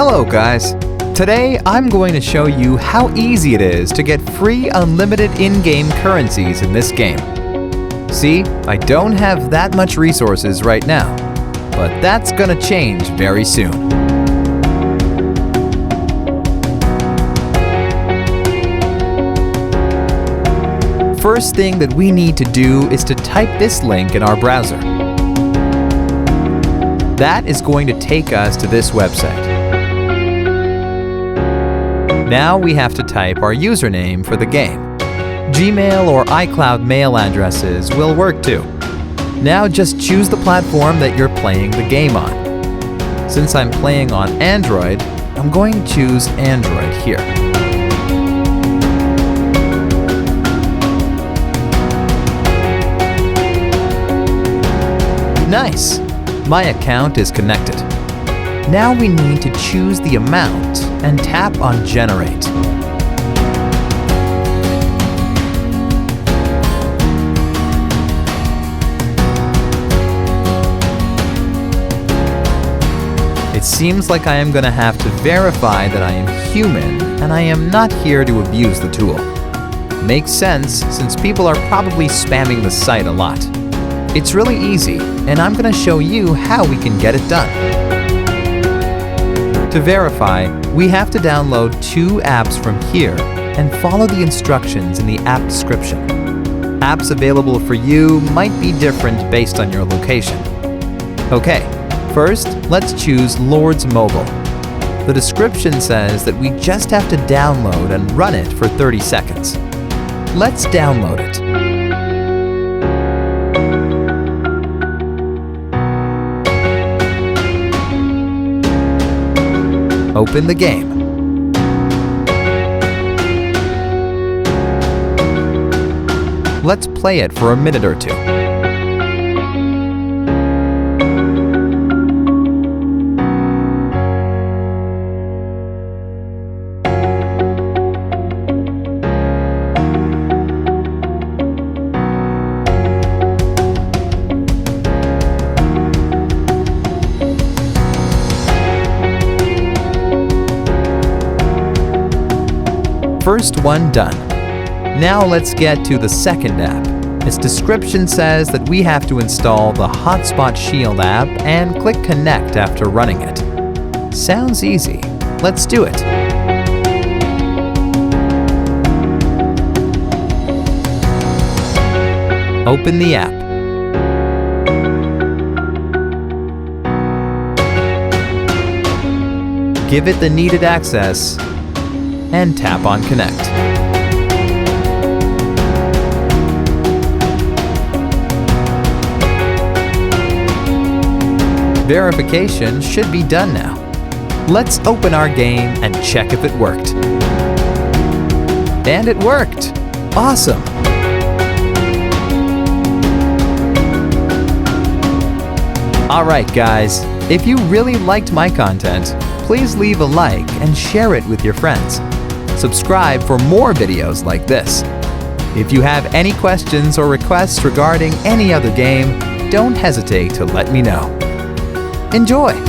Hello guys! Today I'm going to show you how easy it is to get free unlimited in-game currencies in this game. See, I don't have that much resources right now, but that's gonna change very soon. First thing that we need to do is to type this link in our browser. That is going to take us to this website. Now we have to type our username for the game. Gmail or iCloud mail addresses will work too. Now just choose the platform that you're playing the game on. Since I'm playing on Android, I'm going to choose Android here. Nice! My account is connected. Now we need to choose the amount and tap on Generate. It seems like I am going to have to verify that I am human and I am not here to abuse the tool. Makes sense since people are probably spamming the site a lot. It's really easy, and I'm going to show you how we can get it done. To verify, we have to download 2 apps from here and follow the instructions in the app description. Apps available for you might be different based on your location. Okay, first, let's choose Lords Mobile. The description says that we just have to download and run it for 30 seconds. Let's download it. Open the game. Let's play it for a minute or two. First one done. Now let's get to the second app. Its description says that we have to install the Hotspot Shield app and click Connect after running it. Sounds easy. Let's do it. Open the app. Give it the needed access and tap on Connect. Verification should be done now. Let's open our game and check if it worked. And it worked! Awesome! Alright guys, if you really liked my content, please leave a like and share it with your friends. Subscribe for more videos like this. If you have any questions or requests regarding any other game, don't hesitate to let me know. Enjoy!